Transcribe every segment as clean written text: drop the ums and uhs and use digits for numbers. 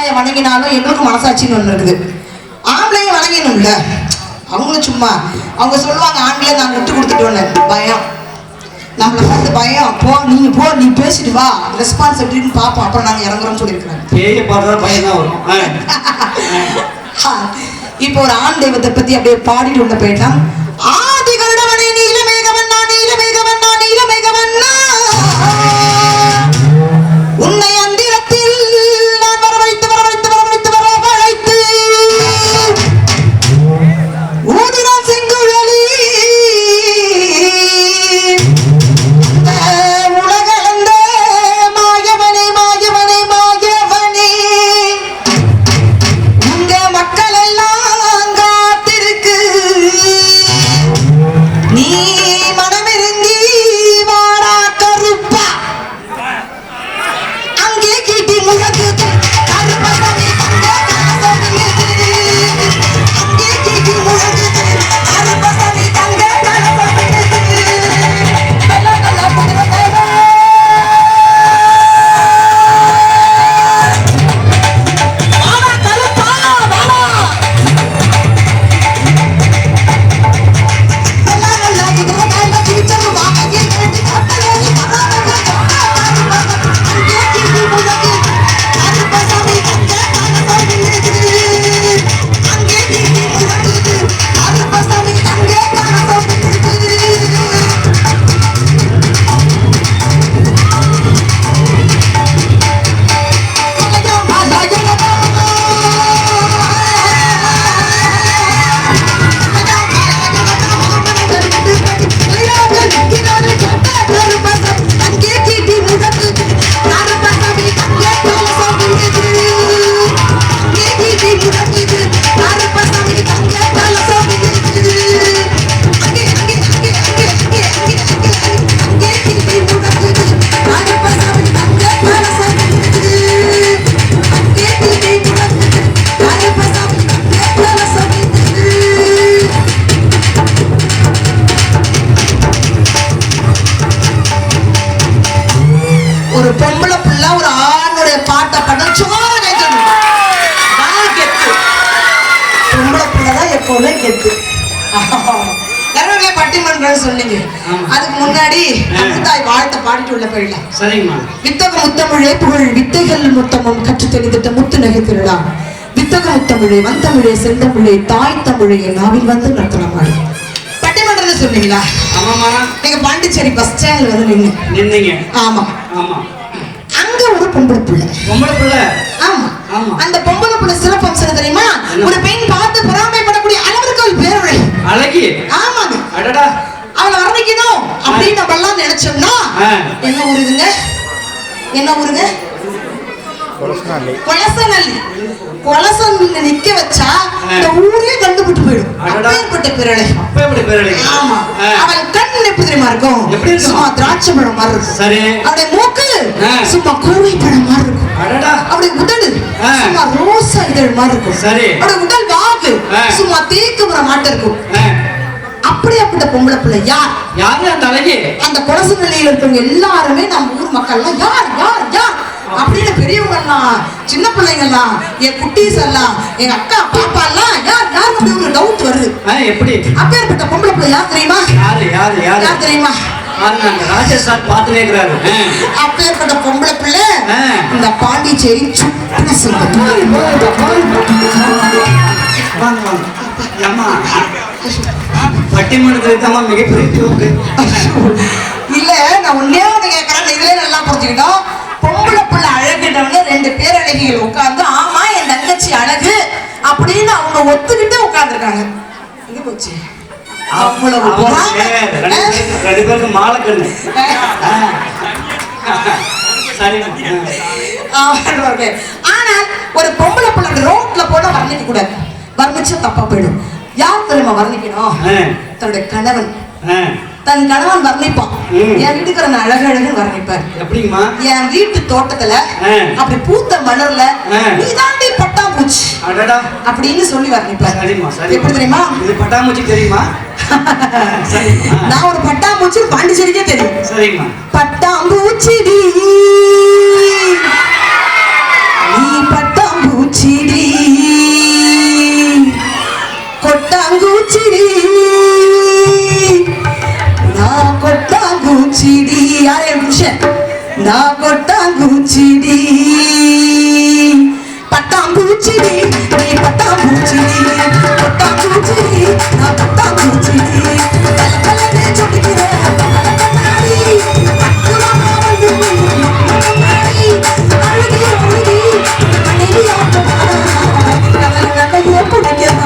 தாயை வணங்கினாலும் எங்களுக்கு மனசாட்சின்னு ஒண்ணு இருக்குது. ஆம்பளையும் வணங்கணும்ல. அவங்களும் சும்மா அவங்க சொல்லுவாங்க ஆண்களை நான் விட்டு கொடுத்துட்டோன்னு பயம். நம்மளை பார்த்து பயம். நீ பேசிட்டு வா, ரெஸ்பான்ஸ் எப்படின்னு பார்ப்போம், அப்புறம் நாங்க இறங்குறோம்னு சொல்லியிருக்கிறோம். பயம் தான் வரும். இப்போ ஒரு ஆண் தெய்வத்தை பத்தி அப்படியே பாடிட்டு உள்ள போயிட்டான். ஆதி கருடவனே நீலமேகவண்ணா நீலமேகவண்ணா நீலமேகவண்ணா உன்னை அந்திரத்தில் நான் வரவழைத்து வரவழைத்து வரவழைத்து வரவழைத்து ஊதினான் செங்குழலி உலகளந்த மாயவனே மாயவனே மாயவனே உங்க மக்கள் எல்லாம் காத்திருக்கு நீ மனமிருந்தி வாடா கருப்பா அங்கே கீட்டி முழக்கு கருப்பசாமி அங்கே கீட்டி முழக்கு கருப்பசாமி தங்க ஒரு பொம்பளை புள்ள ஒரு ஆணுடைய பாட்டை படம் சும்மா கேட்கணும். கெத்து பொம்பளை புள்ளதான் எப்பவுமே கெத்து. பட்டிமன்றம் சொன்னீங்க, அதுக்கு முன்னாடி தாய் வாழ்த்தை பாடிட்டு உள்ள போயிடலாம். சரிங்கம்மா. வித்தக முத்தமிழே புகழ் வித்தைகள் முத்தமும் கற்று தெளிந்திட்ட முத்து நகை திருடா வித்தக முத்தமிழே வந்தமிழே செந்தமிழே தாய் தமிழே நாவில் வந்து நடத்தலாமாடி பட்டிமன்றம் சொன்னீங்களா? ஆமாமா. நீங்க பாண்டிச்சேரி பஸ் ஸ்டாண்ட்ல வந்து நின்னீங்க. ஆமா ஆமா. அங்க ஒரு பொம்பளை புள்ள. ஆமா ஆமா. அந்த பொம்பளை புள்ள சிறப்பு அம்சம் தெரியுமா? ஒரு பெண் பார்த்து பொறாமைப்படக்கூடிய அளவிற்கு ஒரு பேரழகி. அழகி. ஆமாங்க. அடடா. அவளை வர்ணிக்கணும் அப்படின்னு நம்ம எல்லாம் நினைச்சோம்னா என்ன ஊருங்க? என்ன ஊருங்க? கொலசநல்லி. கொலசநல்லி நிக்க வச்சா இந்த ஊரே கண்டுபிட்டு போயிடும். அப்பேற்பட்ட பேரழகி. ஆமா. அவள் கண் எப்படி தெரியுமா இருக்கும்? சும்மா திராட்சை பழம் மாதிரி இருக்கும். சரி. அவளுடைய மூக்கு சும்மா கோவை பழம் மாதிரி இருக்கும். அவளுடைய உடல் சும்மா ரோசா இதழ் மாதிரி இருக்கும். சரி. அவளுடைய உடல் வாக்கு சும்மா தேக்கு மரம் மாட்ட இருக்கும். அப்படியாப்பட்ட பொம்பளை பிள்ளை யார்? யாரு அந்த அழகி? அந்த கொலசநல்லியில் இருக்கிறவங்க எல்லாருமே நம்ம ஊர் மக்கள் எல்லாம் யார் யார் யார் அப்படின்னு பெரியவங்க எல்லாம் சின்ன பிள்ளைங்க எல்லாம் என் குட்டீஸ் எல்லாம் எங்க அக்கா பாப்பா எல்லாம் யார் யார் அப்படி ஒரு டவுட் வருது. எப்படி? அப்பேற்பட்ட பொம்பளை பிள்ளை யார் தெரியுமா? யார் தெரியுமா? ராஜேஷ் பாத்துனே இருக்கிறாரு. அப்பேற்பட்ட பொம்பளை பிள்ளை இந்த பாண்டிச்சேரி சுற்றி பட்டிமன்றத்துக்கு மிகப்பெரிய இல்ல. நான் ஒன்னே ஒண்ணு கேட்கறேன், இதுல நல்லா புரிஞ்சுக்கிட்டோம். பொம்பளை பிள்ளை அழகுடம்னு ரெண்டு பேரழகிகள் உட்கார்ந்து ஆமா என் தங்கச்சி அழகு அப்படின்னு அவங்க ஒத்துக்கிட்டு உட்கார்ந்துருக்காங்க. எங்க போச்சு அவ்வளவு மாலக்கண்ணு. ஆனால் ஒரு பொம்பளை பிள்ளை ரோட்ல போனா வர்ணிக்க கூடாது. வர்ணிச்சா தப்பா போயிடும். யார் தெரியுமா வர்ணிக்கணும்? தன்னுடைய கணவன். தன் கணவன் வர்ணிப்பான். என் வீட்டுக்கு அழகழகு வர்ணிப்பார். எப்படிமா? என் வீட்டு தோட்டத்துல அப்படி பூத்த மலர்ல நீதாண்டி பட்டாம்பூச்சி அப்படின்னு சொல்லி வர்ணிப்பார். எப்படி தெரியுமா? பட்டாம்பூச்சி தெரியுமா? நான் ஒரு பட்டாம்பூச்சி பாண்டிச்சேரிக்கே தெரியும். பட்டாம்பூச்சி நீ பட்டாம்பூச்சி நான் கொட்டாங்குச்சிடி பட்டாம்பூச்சிடி நீ பட்டாம்பூச்சிடி கொட்டாங்குச்சிடி நான் கொட்டாங்குச்சிடி கலகலனே சொடிக்கிறேன் கண்ணாடி பட்டுமா வந்து கண்ணாடி அழுகி அழுகி மணியாட்டா கலகலனே பிடிக்கணும்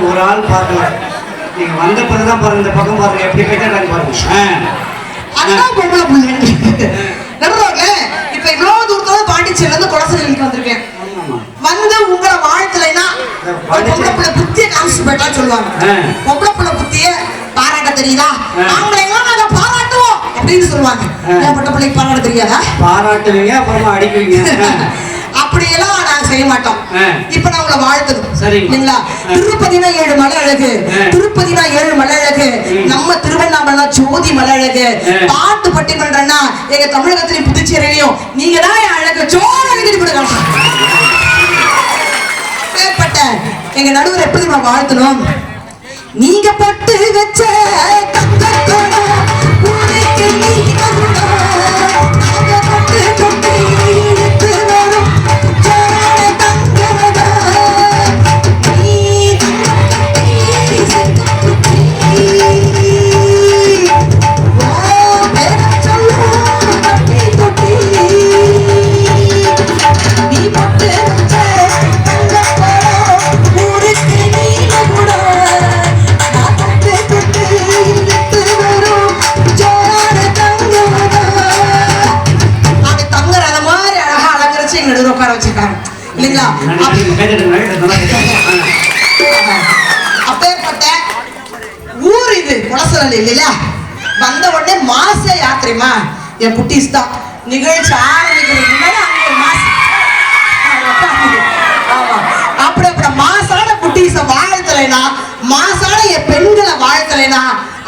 ஒரு ஆள் பார்க்கல நீங்க வந்த பிறகுதான் பாருங்க இந்த பக்கம் பாருங்க எப்படி கேட்டாங்க பாருங்க அதான் பொம்பளை புள்ளை நடுவாங்க இப்ப இவ்வளவு தூரத்துல பாண்டிச்சேரில இருந்து குளசலுக்கு வந்திருக்கேன் வந்து உங்களை வாழ்த்தலைன்னா பொம்பளை புள்ள புத்திய காமிச்சு போயிட்டான்னு சொல்லுவாங்க பொம்பளை புள்ள புத்திய பாராட்ட தெரியுதா அவங்களை எல்லாம் நாங்க பாராட்டுவோம் அப்படின்னு சொல்லுவாங்க பொம்பளை பிள்ளைக்கு பாராட்ட தெரியாதா பாராட்டுவீங்க அப்புறமா அடிக்குவீங்க அப்படியெல்லாம் நாங்க செய்ய மாட்டோம் இப்ப நான் உங்களை வாழ்த்தணும் சரிங்களா திருப்பதினா 7 மலை அழகு திருப்பதினா 7 மலை அழகு நம்ம திருவண்ணாமலை ஜோதி மலை அழகு பாட்டு பட்டிமன்றம்னா எங்க தமிழகத்திலையும் புதுச்சேரியிலையும் நீங்க தான் அழகு ஜோதி எழுதி கொடுக்கலாம் ஏற்பட்ட எங்க நடுவர் எப்படி நம்ம வாழ்த்தணும் நீங்க பட்டு வச்ச தங்கத்தோட ஊருக்கு நீங்க அப்பேற்பட்ட ஊர் இது குளசல் இல்லையா வந்த உடனே மாச யாத்திரைமா என் குட்டீஸ் தான் நிகழ்ச்சி ஆரம்பிக்கிறதுக்கு முன்னாடி அங்க மாசம் அப்படி அப்படி மாசான குட்டீஸ வாழ்த்தலைனா மாசான என் பெண்களை வாழ்த்தலைனா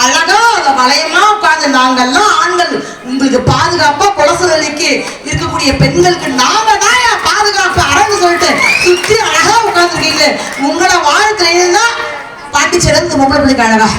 அழகா அந்த வளையமா உட்கார்ந்து நாங்கெல்லாம் ஆண்கள் உங்களுக்கு பாதுகாப்பா குளசலுக்கு இருக்கக்கூடிய பெண்களுக்கு நாங்க தான் பாதுகாப்பு அறன்னு சொல்லிட்டு சுத்தி அழகா உட்கார்ந்துருக்கீங்க உங்களை வாழ்த்துறீங்கன்னா பாட்டி சிறந்து பொம்பளை பிள்ளைக்கு அழகா